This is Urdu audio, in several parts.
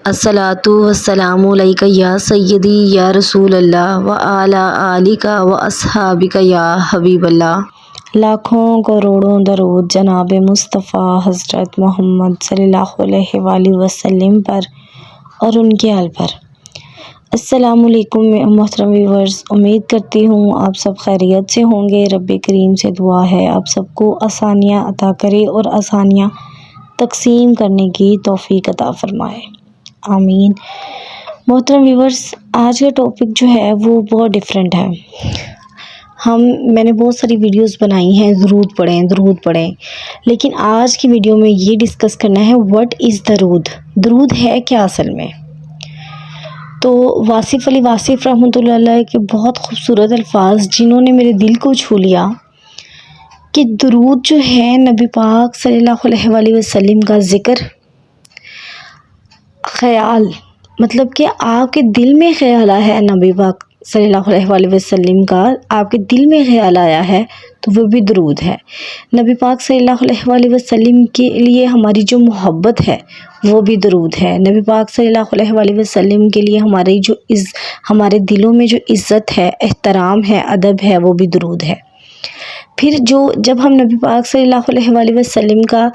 الصلاۃ والسلام علیک یا سیدی یا رسول اللہ وعلی آلک و اصحابک یا حبیب اللہ۔ لاکھوں کروڑوں درود جناب مصطفیٰ حضرت محمد صلی اللہ علیہ وآلہ وسلم پر اور ان کے آل پر۔ السلام علیکم محترم ویورز، امید کرتی ہوں آپ سب خیریت سے ہوں گے۔ رب کریم سے دعا ہے آپ سب کو آسانیاں عطا کرے اور آسانیاں تقسیم کرنے کی توفیق عطا فرمائے، آمین۔ محترم ویورز، آج کا ٹاپک جو ہے وہ بہت ڈیفرنٹ ہے۔ میں نے بہت ساری ویڈیوز بنائی ہیں درود پڑھیں، لیکن آج کی ویڈیو میں یہ ڈسکس کرنا ہے واٹ از درود، درود ہے کیا اصل میں۔ تو واصف علی واصف رحمۃ اللہ علیہ کے بہت خوبصورت الفاظ جنہوں نے میرے دل کو چھو لیا کہ درود جو ہے نبی پاک صلی اللہ علیہ وآلہ وسلم کا ذکر، خیال، مطلب کہ آپ کے دل میں خیال آیا ہے نبی پاک صلی اللہ علیہ وآلہ وسلم کا، آپ کے دل میں خیال آیا ہے تو وہ بھی درود ہے۔ نبی پاک صلی اللہ علیہ وآلہ وسلم کے لیے ہماری جو محبت ہے وہ بھی درود ہے۔ نبی پاک صلی اللہ علیہ وآلہ وسلم کے لیے ہمارے دلوں میں جو عزت ہے، احترام ہے، ادب ہے، وہ بھی درود ہے۔ پھر جب ہم نبی پاک صلی اللہ علیہ وآلہ وسلم کا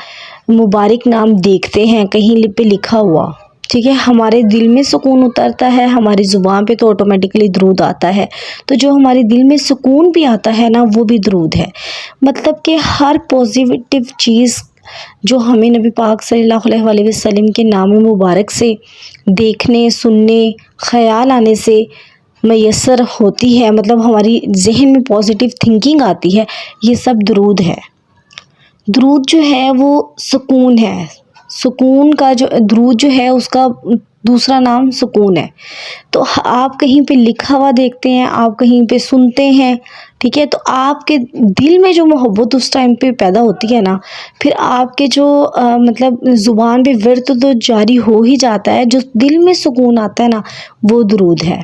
مبارک نام دیکھتے ہیں کہیں پہ لکھا ہوا، ٹھیک ہے، ہمارے دل میں سکون اترتا ہے، ہماری زبان پہ تو آٹومیٹکلی درود آتا ہے، تو جو ہمارے دل میں سکون بھی آتا ہے نا، وہ بھی درود ہے۔ مطلب کہ ہر پازیٹیو چیز جو ہمیں نبی پاک صلی اللہ علیہ وآلہ وسلم کے نام مبارک سے دیکھنے، سننے، خیال آنے سے میسر ہوتی ہے، مطلب ہماری ذہن میں پازیٹیو تھنکنگ آتی ہے، یہ سب درود ہے۔ درود جو ہے وہ سکون ہے، سکون کا درود جو ہے اس کا دوسرا نام سکون ہے۔ تو آپ کہیں پہ لکھا ہوا دیکھتے ہیں، آپ کہیں پہ سنتے ہیں، ٹھیک ہے، تو آپ کے دل میں جو محبت اس ٹائم پہ پیدا ہوتی ہے نا، پھر آپ کے جو مطلب زبان پہ ورد تو جاری ہو ہی جاتا ہے، جو دل میں سکون آتا ہے نا، وہ درود ہے۔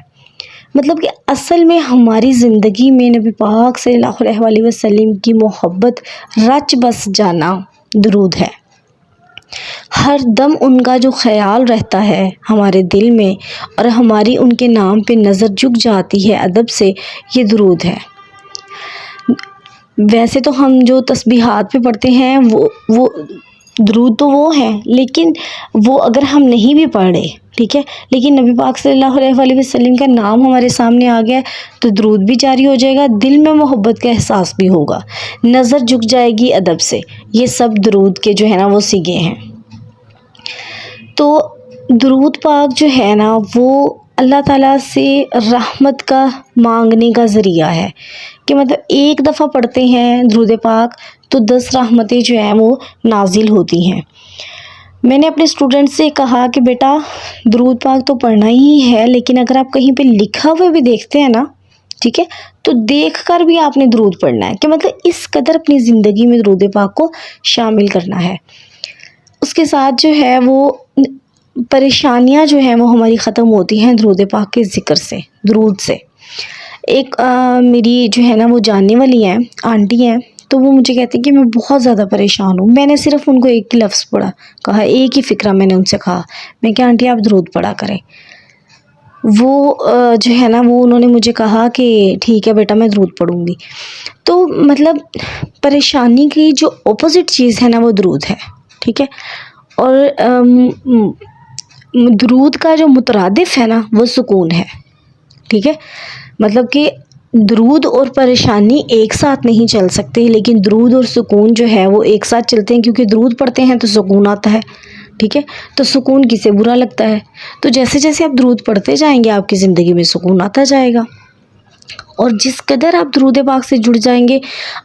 مطلب کہ اصل میں ہماری زندگی میں نبی پاک صلی اللہ علیہ وآلہ وسلم کی محبت رچ بس جانا درود ہے۔ ہر دم ان کا جو خیال رہتا ہے ہمارے دل میں اور ہماری ان کے نام پہ نظر جھک جاتی ہے ادب سے، یہ درود ہے۔ ویسے تو ہم جو تسبیحات پہ پڑھتے ہیں وہ درود تو وہ ہیں، لیکن وہ اگر ہم نہیں بھی پڑھ رہے، ٹھیک ہے، لیکن نبی پاک صلی اللہ علیہ وآلہ وسلم کا نام ہمارے سامنے آ گیا تو درود بھی جاری ہو جائے گا، دل میں محبت کا احساس بھی ہوگا، نظر جھک جائے گی ادب سے۔ یہ سب درود کے جو ہے نا وہ صیغے ہیں۔ تو درود پاک جو ہے نا وہ اللہ تعالیٰ سے رحمت کا مانگنے کا ذریعہ ہے، کہ مطلب ایک دفعہ پڑھتے ہیں درود پاک تو 10 رحمتیں جو ہیں وہ نازل ہوتی ہیں۔ میں نے اپنے اسٹوڈنٹ سے کہا کہ بیٹا درود پاک تو پڑھنا ہی ہے، لیکن اگر آپ کہیں پہ لکھا ہوا بھی دیکھتے ہیں نا، ٹھیک ہے، تو دیکھ کر بھی آپ نے درود پڑھنا ہے، کہ مطلب اس قدر اپنی زندگی میں درود پاک کو شامل کرنا ہے۔ اس کے ساتھ جو ہے وہ پریشانیاں جو ہیں وہ ہماری ختم ہوتی ہیں درود پاک کے ذکر سے، درود سے۔ ایک میری جو ہے نا وہ جاننے والی ہیں، آنٹی ہیں، تو وہ مجھے کہتے ہیں کہ میں بہت زیادہ پریشان ہوں۔ میں نے صرف ان کو ایک ہی لفظ کہا، ایک ہی فکرہ میں نے ان سے کہا، میں کہ آنٹی آپ درود پڑھا کریں۔ وہ جو ہے نا وہ انہوں نے مجھے کہا کہ ٹھیک ہے بیٹا میں درود پڑھوں گی۔ تو مطلب پریشانی کی جو اپوزٹ چیز ہے نا وہ درود ہے، ٹھیک ہے، اور درود کا جو مترادف ہے نا وہ سکون ہے، ٹھیک ہے۔ مطلب کہ درود اور پریشانی ایک ساتھ نہیں چل سکتے، لیکن درود اور سکون جو ہے وہ ایک ساتھ چلتے ہیں، کیونکہ درود پڑھتے ہیں تو سکون آتا ہے، ٹھیک ہے، تو سکون کسے برا لگتا ہے، تو جیسے جیسے آپ درود پڑھتے جائیں گے آپ کی زندگی میں سکون آتا جائے گا، اور جس قدر آپ درود پاک سے جڑ جائیں گے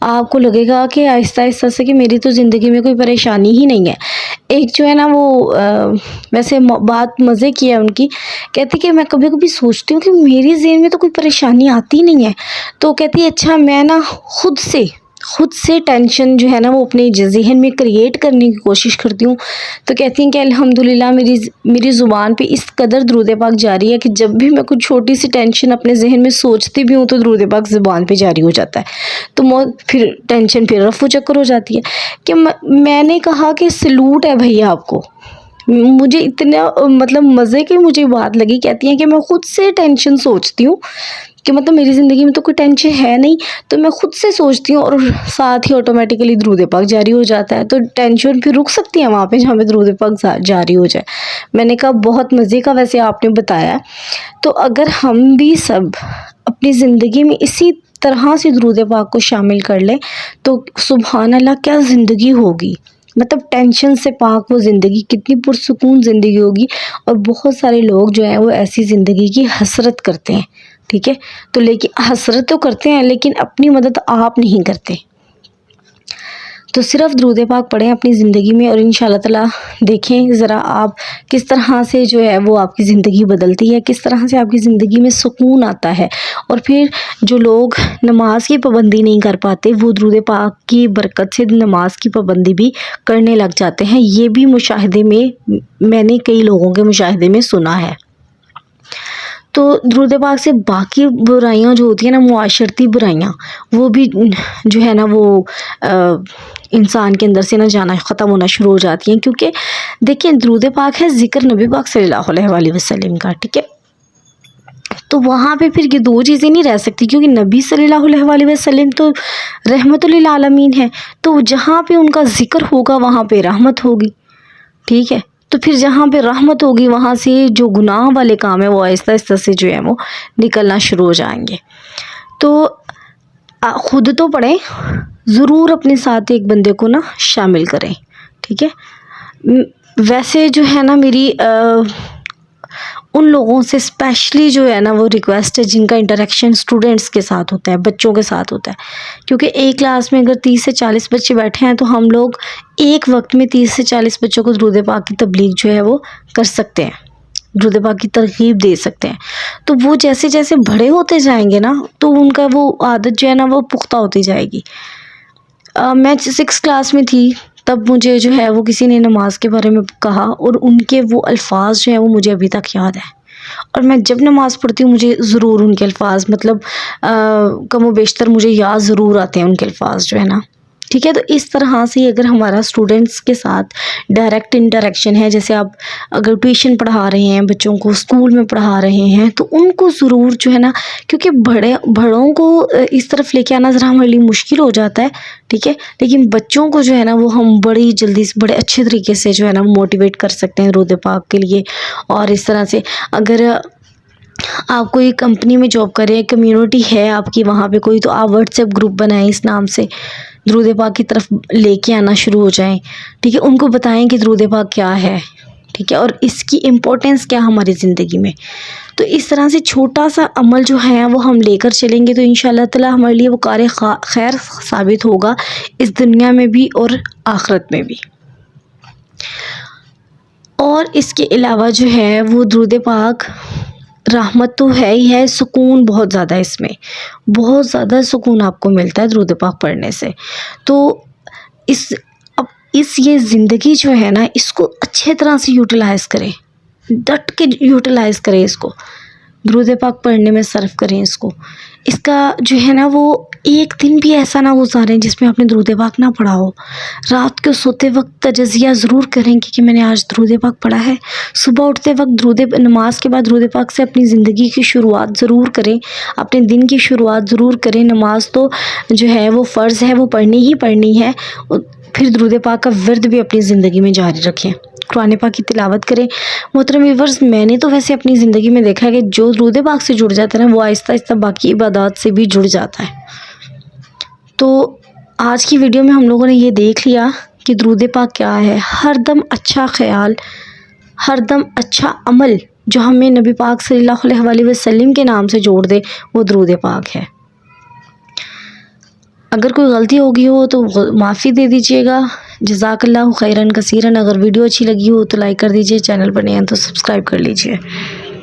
آپ کو لگے گا کہ آہستہ آہستہ سے کہ میری تو زندگی میں کوئی پریشانی ہی نہیں ہے۔ ایک جو ہے نا وہ ویسے بات مزے کی ہے ان کی، کہتی کہ میں کبھی کبھی سوچتی ہوں کہ میری ذہن میں تو کوئی پریشانی آتی نہیں ہے، تو کہتی ہے اچھا میں نا خود سے ٹینشن جو ہے نا وہ اپنے ذہن میں کریٹ کرنے کی کوشش کرتی ہوں، تو کہتی ہیں کہ الحمدللہ میری زبان پہ اس قدر درود پاک جاری ہے کہ جب بھی میں کوئی چھوٹی سی ٹینشن اپنے ذہن میں سوچتی بھی ہوں تو درود پاک زبان پہ جاری ہو جاتا ہے، تو پھر ٹینشن پھر رفع چکر ہو جاتی ہے۔ کہ میں نے کہا کہ سلوٹ ہے بھیا آپ کو، مجھے اتنا مطلب مزے کی مجھے بات لگی، کہتی ہیں کہ میں خود سے ٹینشن سوچتی ہوں کہ مطلب میری زندگی میں تو کوئی ٹینشن ہے نہیں، تو میں خود سے سوچتی ہوں اور ساتھ ہی آٹومیٹیکلی درود پاک جاری ہو جاتا ہے، تو ٹینشن پھر رک سکتی ہے وہاں پہ جہاں پہ درود پاک جاری ہو جائے۔ میں نے کہا بہت مزے کا ویسے آپ نے بتایا، تو اگر ہم بھی سب اپنی زندگی میں اسی طرح سے درود پاک کو شامل کر لیں تو سبحان اللہ کیا زندگی ہوگی، مطلب ٹینشن سے پاک وہ زندگی، کتنی پرسکون زندگی ہوگی۔ اور بہت سارے لوگ جو ہیں وہ ایسی زندگی کی حسرت کرتے ہیں، ٹھیک ہے، تو لیکن حسرت تو کرتے ہیں لیکن اپنی مدد آپ نہیں کرتے، تو صرف درود پاک پڑھیں اپنی زندگی میں، اور انشاءاللہ تعالی دیکھیں ذرا آپ کس طرح سے جو ہے وہ آپ کی زندگی بدلتی ہے، کس طرح سے آپ کی زندگی میں سکون آتا ہے۔ اور پھر جو لوگ نماز کی پابندی نہیں کر پاتے وہ درود پاک کی برکت سے نماز کی پابندی بھی کرنے لگ جاتے ہیں، یہ بھی مشاہدے میں نے کئی لوگوں کے مشاہدے میں سنا ہے۔ تو درود پاک سے باقی برائیاں جو ہوتی ہیں نا، معاشرتی برائیاں، وہ بھی جو ہے نا وہ انسان کے اندر سے نہ جانا ختم ہونا شروع ہو جاتی ہیں، کیونکہ دیکھیں درود پاک ہے ذکر نبی پاک صلی اللہ علیہ وآلہ وسلم کا، ٹھیک ہے، تو وہاں پہ پھر یہ دو چیزیں نہیں رہ سکتی، کیونکہ نبی صلی اللہ علیہ وآلہ وسلم تو رحمت للعالمین ہے، تو جہاں پہ ان کا ذکر ہوگا وہاں پہ رحمت ہوگی، ٹھیک ہے، تو پھر جہاں پہ رحمت ہوگی وہاں سے جو گناہ والے کام ہیں وہ آہستہ آہستہ سے جو ہے وہ نکلنا شروع ہو جائیں گے۔ تو خود تو پڑھیں، ضرور اپنے ساتھ ایک بندے کو نا شامل کریں، ٹھیک ہے۔ ویسے جو ہے نا میری ان لوگوں سے اسپیشلی جو ہے نا وہ ریکویسٹ ہے جن کا انٹریکشن اسٹوڈنٹس کے ساتھ ہوتا ہے، بچوں کے ساتھ ہوتا ہے، کیونکہ ایک کلاس میں اگر 30 سے 40 بچے بیٹھے ہیں تو ہم لوگ ایک وقت میں 30 سے 40 بچوں کو درود پاک کی تبلیغ جو ہے وہ کر سکتے ہیں، درود پاک کی ترغیب دے سکتے ہیں۔ تو وہ جیسے جیسے بڑے ہوتے جائیں گے نا تو ان کا وہ عادت جو ہے نا وہ پختہ ہوتی جائے گی۔ میں 6 کلاس میں تھی تب مجھے جو ہے وہ کسی نے نماز کے بارے میں کہا، اور ان کے وہ الفاظ جو ہیں وہ مجھے ابھی تک یاد ہے، اور میں جب نماز پڑھتی ہوں مجھے ضرور ان کے الفاظ مطلب کم و بیشتر مجھے یاد ضرور آتے ہیں ان کے الفاظ جو ہے نا، ٹھیک ہے۔ تو اس طرح سے اگر ہمارا اسٹوڈنٹس کے ساتھ ڈائریکٹ انٹریکشن ہے، جیسے آپ اگر ٹیوشن پڑھا رہے ہیں بچوں کو، اسکول میں پڑھا رہے ہیں، تو ان کو ضرور جو ہے نا، کیونکہ بڑوں کو اس طرف لے کے آنا ذرا ہمارے لیے مشکل ہو جاتا ہے، ٹھیک ہے، لیکن بچوں کو جو ہے نا وہ ہم بڑی جلدی سے بڑے اچھے طریقے سے جو ہے نا موٹیویٹ کر سکتے ہیں درود پاک کے لیے۔ اور اس طرح سے اگر آپ کوئی کمپنی میں جاب کر رہے ہیں، کمیونٹی ہے آپ کی وہاں پہ کوئی، تو آپ واٹس ایپ گروپ بنائیں اس نام سے، درود پاک کی طرف لے کے آنا شروع ہو جائیں، ٹھیک ہے، ان کو بتائیں کہ درود پاک کیا ہے، ٹھیک ہے، اور اس کی امپورٹنس کیا ہماری زندگی میں۔ تو اس طرح سے چھوٹا سا عمل جو ہے وہ ہم لے کر چلیں گے تو انشاءاللہ تعالی ہمارے لیے وہ کار خیر ثابت ہوگا، اس دنیا میں بھی اور آخرت میں بھی۔ اور اس کے علاوہ جو ہے وہ درود پاک رحمت تو ہے ہی ہے، سکون بہت زیادہ، اس میں بہت زیادہ سکون آپ کو ملتا ہے درود پاک پڑھنے سے۔ تو اس یہ زندگی جو ہے نا اس کو اچھے طرح سے یوٹیلائز کریں، ڈٹ کے یوٹیلائز کریں، اس کو درود پاک پڑھنے میں صرف کریں اس کا جو ہے نا وہ ایک دن بھی ایسا نہ گزاریں جس میں آپ نے درود پاک نہ پڑھا ہو۔ رات کو سوتے وقت تجزیہ ضرور کریں کہ میں نے آج درود پاک پڑھا ہے، صبح اٹھتے وقت نماز کے بعد درود پاک سے اپنی زندگی کی شروعات ضرور کریں، اپنے دن کی شروعات ضرور کریں۔ نماز تو جو ہے وہ فرض ہے، وہ پڑھنی ہی پڑھنی ہے، پھر درود پاک کا ورد بھی اپنی زندگی میں جاری رکھیں، قرآن پاک کی تلاوت کریں۔ محترم ویورز، میں نے تو ویسے اپنی زندگی میں دیکھا ہے کہ جو درود پاک سے جڑ جاتا ہے نا وہ آہستہ آہستہ باقی عبادات سے بھی جڑ جاتا ہے۔ تو آج کی ویڈیو میں ہم لوگوں نے یہ دیکھ لیا کہ درود پاک کیا ہے۔ ہر دم اچھا خیال، ہر دم اچھا عمل جو ہمیں نبی پاک صلی اللہ علیہ وآلہ وسلم کے نام سے جوڑ دے وہ درود پاک ہے۔ اگر کوئی غلطی ہوگی ہو تو معافی دے دیجیے گا۔ جزاک اللہ خیرن کثیرن۔ اگر ویڈیو اچھی لگی ہو تو لائک کر دیجیے، چینل پر نئے ہیں تو سبسکرائب کر لیجیے۔